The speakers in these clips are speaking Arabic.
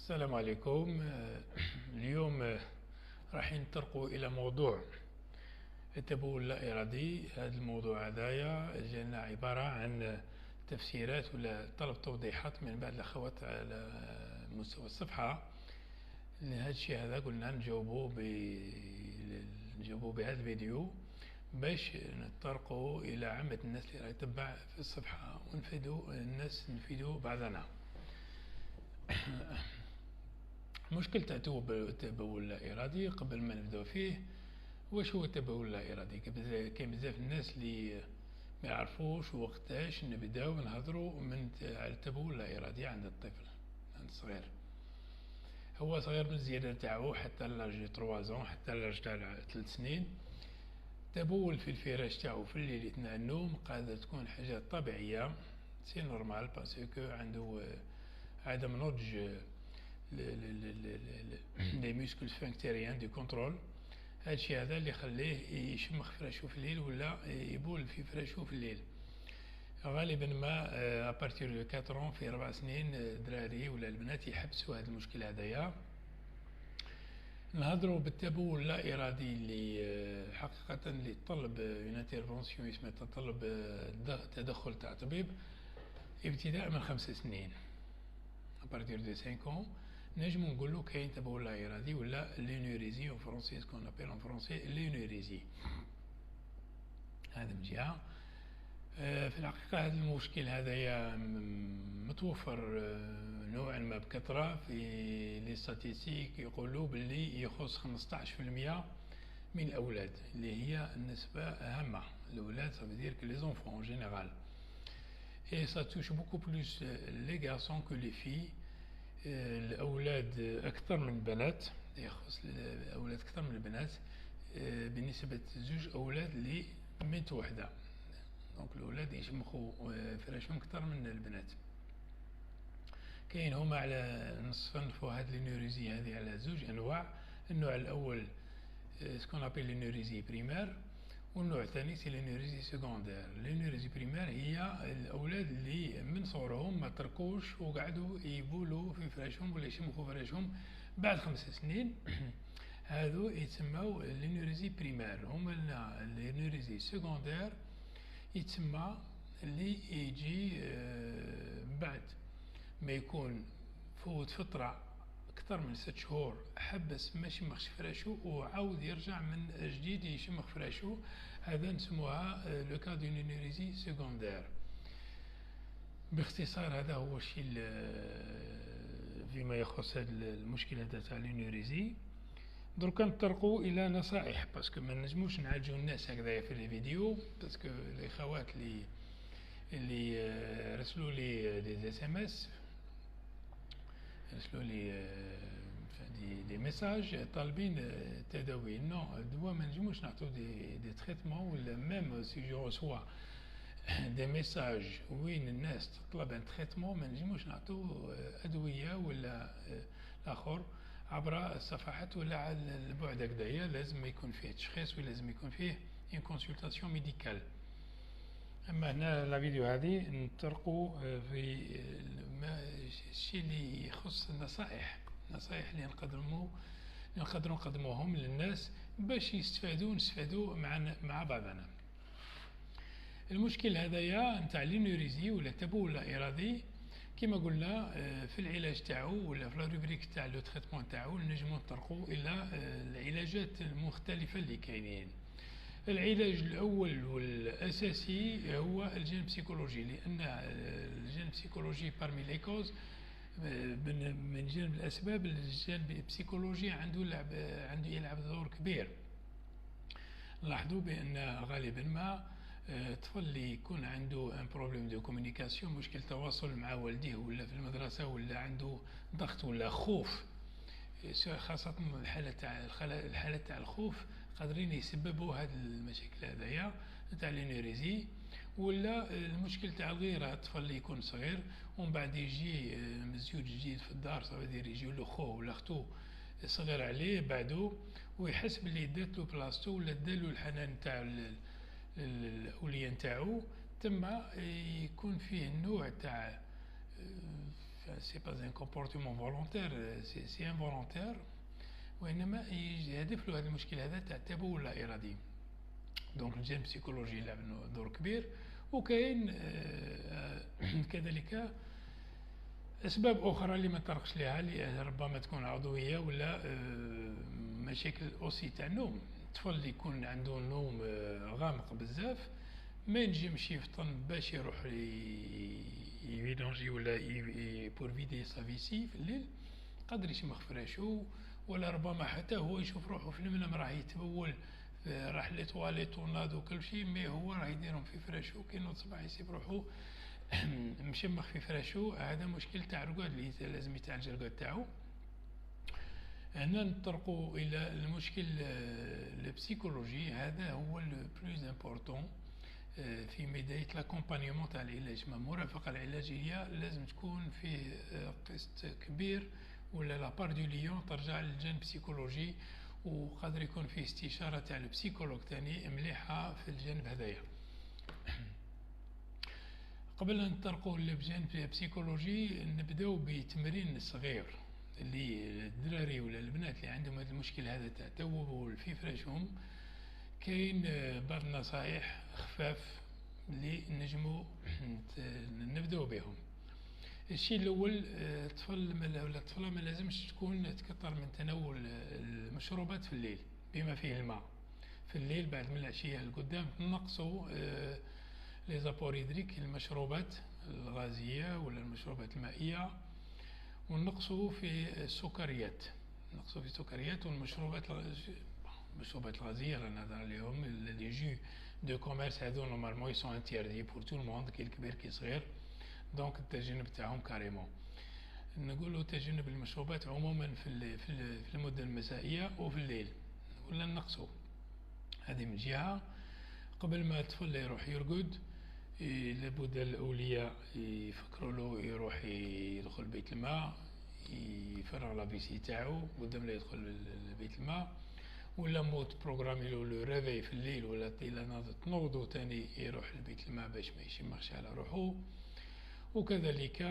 السلام عليكم. اليوم راح نطرقوا إلى موضوع التبول اللا إرادي. هذا الموضوع هذايا جانا عبارة عن تفسيرات ولا طلب توضيحات من بعض الأخوات على مستوى الصفحة. لهذا الشيء هذا قلنا نجاوبوا بهذا الفيديو باش نطرقوا إلى عامة الناس اللي راهي تتبع في الصفحة ونفيدوا الناس، نفيدوا بعضنا. مشكل تاع التبول اللا إرادي قبل ما نبداو فيه. واش هو التبول اللا إرادي؟ كاين بزاف الناس اللي ما يعرفوش وقتاش نبداو نهضروا على التبول اللا إرادي عند الطفل، عند الصغير. هو صغير من الزيادة تاعو حتى لاج 3 زون، حتى لاج تاع 3 سنين. تبول في الفراش تاعو في الليل اثناء النوم قادرة تكون حاجة طبيعية، سي نورمال، باسكو عنده عدم نضج لي ميسكل سفنكتيريان دي كونترول. هادشي هذا اللي يخليه يشمخ فراشو في الليل ولا يبول في فراشو في الليل. غالبا ما ابارتير دو 4 في 4 سنين الدراري ولا البنات يحبسوا هذا المشكل هذايا. نهضروا بالتبول اللا ارادي اللي حقيقه اللي يتطلب اون انترفونسيون، يسمى تطلب تدخل تاع طبيب ابتداء من 5 سنين. ابارتير دو 5 ans نجمو نقولو كاين تبول لا إرادي ولا لينوريزي اون فرونسي، سكون ابيل اون فرونسي لينوريزي. هذا من جهة. في الحقيقة هذا المشكل هذايا متوفر نوعا ما بكثرة في لي ستاتيستيك، يقولوا باللي يخص 15% من الأولاد، اللي هي النسبة هامة. الأولاد ça veut dire que les enfants en général. Et ça touche beaucoup plus les garçons que les filles. الأولاد أكثر من البنات، يخص الأولاد أكثر من البنات بنسبة 2 أولاد لبنت وحدة. دونك الأولاد يشمخوا فراشهم أكثر من البنات. كاين هما على نصنفوا هاد لينوريزي هذه على 2 أنواع. النوع الأول سكون أبيل لينوريزي بريمير، والنوع الثاني سي لينوريزي سكوندير. لينوريزي بريمير هي الأولاد اللي من صغرهم ما تركوش وقعدوا يبولوا في فراشهم ولا يشمخوا فراشهم بعد 5 سنين. هذو يتسموا لينوريزي بريمير. هما لينوريزي سكوندير يتسمى اللي يجي بعد ما يكون فوت فترة أكثر من 6 شهور حبس ما يشمخش فراشو وعاود يرجع من جديد يشمخ فراشو. هذا نسموها لو كا دو لينوريزي سكوندير. باختصار هذا هو الشيء فيما يخص هذا المشكلة تاع لينوريزي. دركا نطرقوا الى نصائح، باسكو ما نجموش نعالجوا الناس هكذايا في الفيديو، باسكو الاخوات اللي رسلوا لي دي اس ام اس، رسلوا لي دي ميساج طالبين تداوي. نو دوا ما نجموش نعطيو دي تريتمون، ولا ميم سي جو رسوا دي ميساج وين الناس تطلب ان تريتمون ما نجموش نعطيو ادويه ولا الاخر عبر الصفحات ولا على البعد هكذايا. لازم يكون فيه تشخيص ولازم يكون فيه ان كونسلطاسيون ميديكال. اما هنا لا فيديو هذه نطرقوا في الشيء اللي يخص النصائح اللي نقدروا نقدموهم للناس باش نستفادوا مع بعضنا. المشكل هذايا نتاع لينوريزي ولا التبول اللا إرادي كما قلنا في العلاج تاعو ولا في الروبريك تاع لو تريتمون تاعو نجمو نطرقوا الى العلاجات المختلفه اللي كاينين. العلاج الاول والاساسي هو الجانب البسيكولوجي، لان الجانب البسيكولوجي بارمي لي كوز من جانب الاسباب. الجانب البسيكولوجي عنده يلعب دور كبير. لاحظوا بان غالبا ما طفل اللي يكون عنده ان بروبليم دو كومونيكاسيون، مشكل تواصل مع والديه ولا في المدرسه، ولا عنده ضغط ولا خوف، خاصه الحالات تاع الخوف قادرين يسببوا هذه المشاكل هذايا تاع لينوريزي. ولا المشكل تاع الغيره، الطفل اللي يكون صغير ومن بعد يجي مزيوج جديد في الدار، صافي يجي له خوه ولا اختو صغير عليه بعدو، ويحس باللي دات له بلاصتو ولا دالو الحنان تاع الأولياء نتاعو. تما يكون فيه نوع تاع سي با ان كومبورتمون فولونتير، سي انفولونتير، وانما يهدف له هذا المشكل هذا تاع التبول لا ارادي. دونك الجانب البسيكولوجي يلعب دور كبير. وكاين كذلك اسباب اخرى اللي ما نطرقش لها، اللي ربما تكون عضويه ولا مشاكل اوسي تاع النوم. الطفل اللي يكون عنده نوم غامق بزاف ما ينجمش يفطن باش يروح يفيدونجي ولا بور فيدي سا فيسي في الليل، قادر يشمخ فراشو، ولا ربما حتى هو يشوف روحه في المنام راه يتبول راح لي تواليت وناض وكل شيء، مي هو راه يديرهم في فراشو، كي ينوض الصباح يسيب روحو مشمخ في فراشو. هذا مشكل تاع الرقاد اللي لازم يتعالج الرقاد تاعو. هنا نطرقوا الى المشكل البسيكولوجي، هذا هو البلوز امبورطون في بداية لاكومبانيومون تاع العلاج. المرافقة العلاجية لازم تكون فيه قسط كبير ولا لابار دو ليون ترجع للجانب البسيكولوجي، وقادر يكون فيه استشارة تاع البسيكولوج تاني مليحة في الجانب هذايا. قبل أن نطرقوا للجانب البسيكولوجي نبداو بتمرين الصغير اللي الدراري ولا البنات اللي عندهم هذا المشكل هذا تاع التبول في فراشهم. كاين بعض النصائح خفاف اللي نجمو نبداو بهم. الشيء الاول، الطفل ولا الطفله ما لازمش تكون تكثر من تناول المشروبات في الليل بما فيه الماء. في الليل بعد من العشيه لقدام نقصوا لي زابور هيدريك، المشروبات الغازيه ولا المشروبات المائيه، ونقصوا في السكريات، نقصوا في السكريات والمشروبات المشروبات الغازيه رانا نهضر عليهم. لي جو دو كوميرس هذو نورمالمون يسون انتيردي بور تو الموند، كي الكبير كي صغير، دونك التجنب تاعهم كاريمون. نقولوا تجنب المشروبات عموما في المده المسائيه وفي الليل، ولا نقصوا. هذه من جهه. قبل ما الطفل يروح يرقد لابد الاولياء يفكروا له يروح يدخل بيت الماء، يفرغ لافيسي تاعو قدام لا يدخل بيت الماء، ولا موت بروغرامي له لو ريفي في الليل، ولا الا ناض تنوضو تاني يروح لبيت الماء باش ما يشمخش على روحو. وكذلك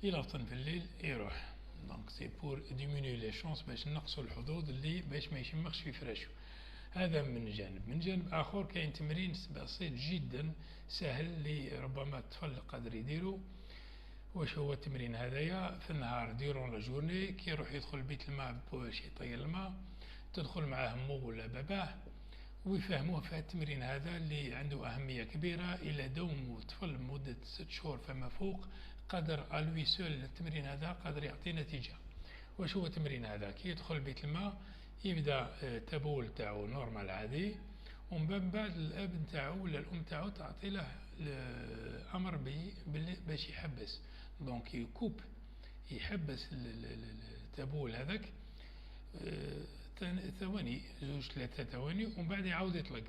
الى فطن في الليل يروح. دونك سي بور ديمينيو لي شونس باش نقصوا الحظوظ اللي باش ما يشمخش في فراشو. هذا من جانب. من جانب اخر كاين تمرين بسيط جدا سهل اللي ربما الطفل قادر يديرو. واش هو التمرين هذايا؟ في النهار ديرون لا جورني، كي يروح يدخل بيت الماء باش يطير الماء تدخل معاه مو ولا باباه ويفهموه في التمرين هذا اللي عنده أهمية كبيرة. إلى دوم الطفل مدة 6 شهور فما فوق قادر ألوي سول التمرين هذا قادر يعطي نتيجة. واش هو التمرين هذا؟ كي يدخل بيت الماء يبدا تبول تاعو نورمال عادي، ومن بعد الاب نتاعو ولا الام تاعو تعطي له الامر باش يحبس. دونك يكوب يحبس التبول هذاك ثواني، 2-3 ثواني، ومن بعد يعاود يطلق،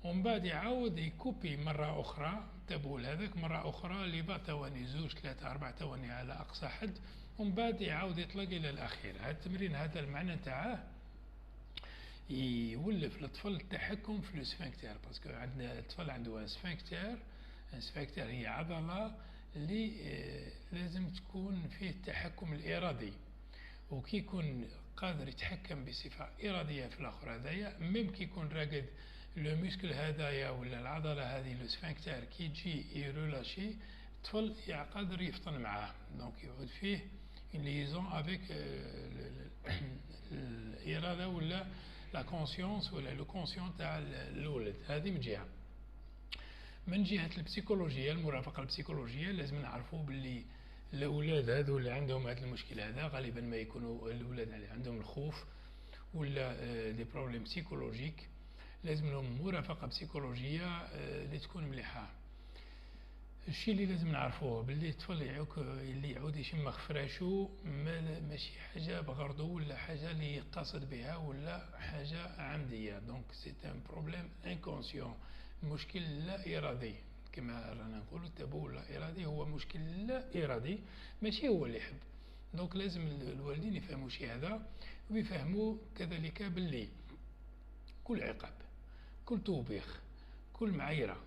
ومن بعد يعاود يكوبي مرة أخرى التبول هذاك مرة أخرى لبعض ثواني، 2-3-4 ثواني على أقصى حد، ومن بعد يعاود يطلق إلى الأخير. هذا التمرين هذا المعنى تاعه يولف للطفل التحكم في السفنكتير، باسكو عندنا الطفل عنده سفنكتير. السفنكتير هي عضلة اللي لازم تكون فيه التحكم الإرادي، وكي يكون قادر يتحكم بصفة إرادية في الآخر هذايا، ميم كي يكون راقد لو موسكل هذايا ولا العضلة هذه لو سفنكتير كي يجي يرولاشي الطفل قادر يفطن معاه. دونك يعود فيه une liaison avec الإرادة ولا لا كونسيونس ولا لو كونسيون تاع الولد. هذه من جهة. من جهة البسيكولوجية، المرافقة البسيكولوجية، لازم نعرفوا باللي الأولاد هذو اللي عندهم هذا المشكل هذا غالبا ما يكونوا الأولاد اللي عندهم الخوف ولا دي بروبليم بسيكولوجيك، لازم لهم مرافقة بسيكولوجية اللي تكون مليحة. الشيء اللي لازم نعرفوه باللي الطفل اللي يعود يشمخ فراشو ماشي حاجة بغرضو ولا حاجة اللي يقتصد بها ولا حاجة عمدية. دونك سي ان بروبليم انكونسيون، مشكل لا إرادي. كما رانا نقولوا التبول لا إرادي هو مشكل لا إرادي، ماشي هو اللي يحب. دونك لازم الوالدين يفهموا شيء هذا، ويفهموا كذلك باللي كل عقاب، كل توبيخ، كل معايرة،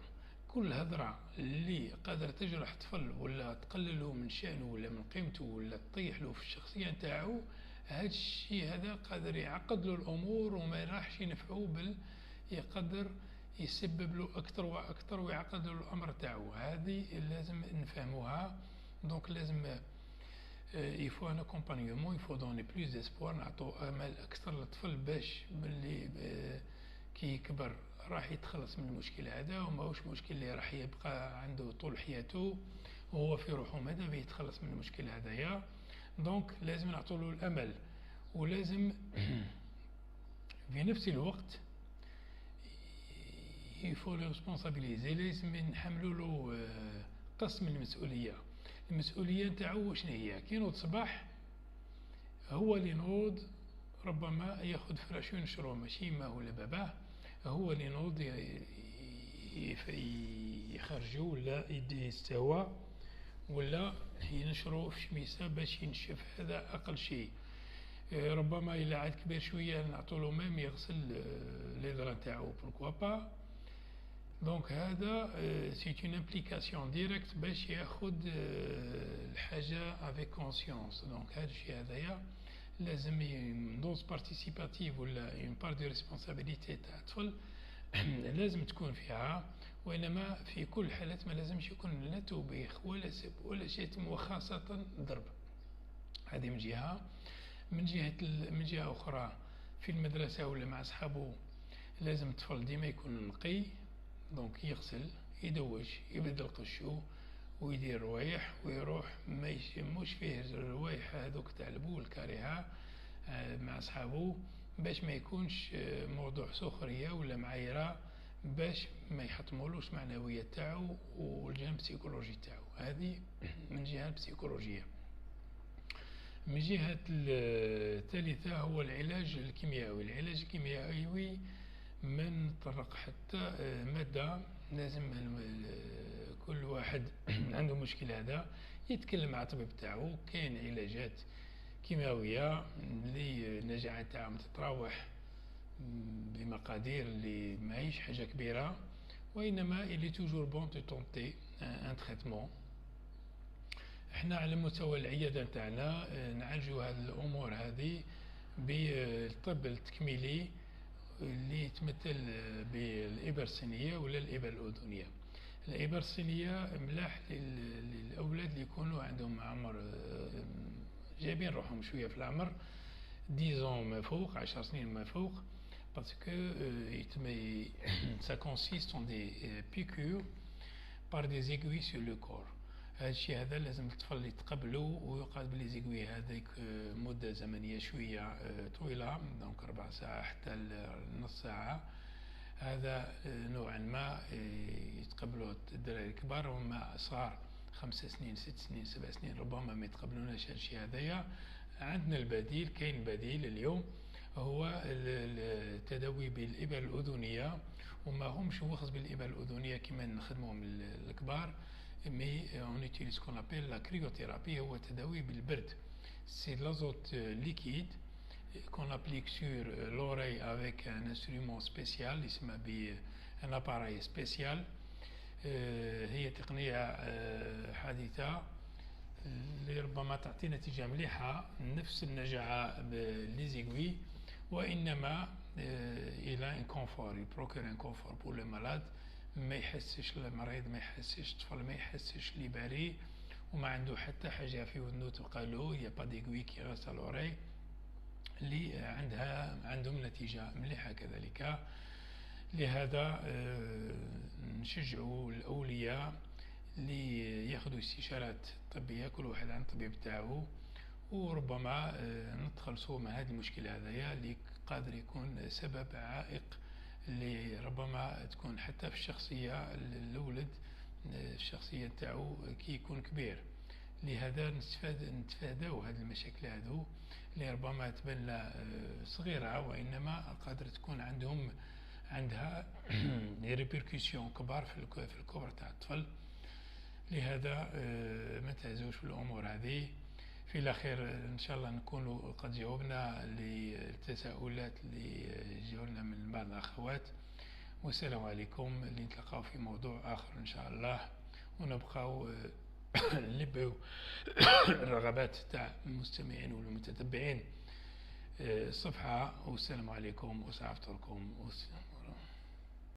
كل هضرة اللي قادرة تجرح طفل ولا تقلله من شأنه ولا من قيمته ولا تطيح له في الشخصية نتاعو، هذا الشيء هذا قادر يعقد له الأمور وما راحش ينفعه، بل يقدر يسبب له أكثر وأكثر ويعقد له الأمر تاعو. هذه لازم نفهموها. دونك لازم il faut un accompagnement, il faut donner plus d'espoir، نعطو امل اكثر للطفل باش ملي كي يكبر راح يتخلص من المشكل هذا، وماهوش مشكل اللي راح يبقى عنده طول حياته وهو في روحه ماذا بيه يتخلص من المشكل هذايا. دونك لازم نعطوا له الامل، ولازم في نفس الوقت il faut le responsabiliser، لازم نحملوا له قسم المسؤوليه. المسؤوليه نتاعو واش هي؟ كي ينوض صباح هو اللي ينوض، ربما ياخذ فراشو ينشرو، ماشي ما ولا باباه، هو اللي ينوض يخرجو ولا يستوى ولا ينشرو في شميسه باش ينشف. هذا اقل شيء. ربما الا عاد كبير شويه نعطولو ميم يغسل لي درا نتاعو، بوركوا با. دونك هذا سي اون امبليكاسيون ديريكت باش ياخذ الحاجه افيك كونسيونس. دونك هذا الشيء هذايا لازم دوز بارتيسيباتيف ولا اون بار دو ريسبونسابيلتي تاع الطفل لازم تكون فيها. وانما في كل الحالات ما لازمش يكون لا توبيخ ولا سب ولا شتم، وخاصه ضرب. هذه من جهه. من جهه اخرى في المدرسه ولا مع اصحابه لازم الطفل ديما يكون نقي. دونك يغسل، يدوج، يبدل قشو ويدير روايح ويروح ما يشموش فيه الروايح هذوك تاع البول الكارهه مع اصحابه، باش ما يكونش موضوع سخريه ولا معايره، باش ما يحطمولوش معنويات تاعو والجانب السيكولوجي تاعو. هذه من جهه البسيكولوجيه. من جهه الثالثه هو العلاج الكيميائي. العلاج الكيميائي ما نطرق حتى مادة، لازم كل واحد عنده مشكل هذا يتكلم مع الطبيب تاعو. كاين علاجات كيماوية اللي النجاعة تاعهم تتراوح بمقادير اللي ماهيش حاجة كبيرة، وإنما اللي توجور بون تو تونتي ان تريتمون. احنا على مستوى العيادة تاعنا نعالجوا هذه الأمور هذه بالطب التكميلي اللي يتمثل بالإبر الصينية ولا الإبر الأذنية. الإبر الصينية ملاح للأولاد اللي يكونوا عندهم عمر جايبين روحهم شوية في العمر 10 ما فوق، 10 سنين ما فوق، باسكو ça consiste en des piqûres par des aiguilles sur le corps. هذا الشيء هذا لازم الطفل يتقبلوا ويقعد بليزيغوي هذيك مدة زمنية شوية طويلة، دونك 4 ساعة حتى نص ساعة. هذا نوعا ما يتقبلوا الدراري الكبار، وما صغار 5 سنين 6 سنين 7 سنين ربما ما يتقبلوناش هذا الشيء هذايا. عندنا البديل، كاين بديل اليوم هو التداوي بالإبر الأذنية، وما همش وخز بالإبر الأذنية كما نخدموهم الكبار، mais on utilise ce qu'on appelle la cryothérapie, هو تداوي بالبرد. C'est de l'azote liquide qu'on applique sur l'oreille avec un instrument spécial يسمى un appareil spécial. هي تقنية حديثة اللي ربما تعطي نتيجة مليحة، نفس النجاعة بالليزيغوي، وإنما il a un confort، il procure un confort pour le malade. ما يحسش المريض، ما يحسش الطفل، ما يحسش لي باري، وما عنده حتى حاجه في ودنو تبقى له يا با ديغوي كي غاس لوري، اللي عندهم نتيجه مليحه كذلك. لهذا نشجعوا الاولياء اللي ياخذوا استشارات طبيه، كل واحد عن الطبيب تاعو، وربما نتخلصوا من هذا المشكل هذايا اللي قادر يكون سبب عائق اللي ربما تكون حتى في الشخصية الولد، الشخصية تاعو كي يكون كبير. لهذا نتفاداو هذه المشاكل هذو اللي ربما تبان لا صغيرة، وإنما قادر تكون عندها ريبركسيون كبار في الكبر تاع الطفل. لهذا ما تهزوش في الأمور هذه. في الأخير إن شاء الله نكونوا قد جاوبنا للتساؤلات اللي جاولنا من بعض الأخوات، والسلام عليكم، اللي نتلقاو في موضوع آخر إن شاء الله، ونبقاو نلبيو الرغبات تاع المستمعين والمتتبعين الصفحة. والسلام عليكم وسعفت لكم.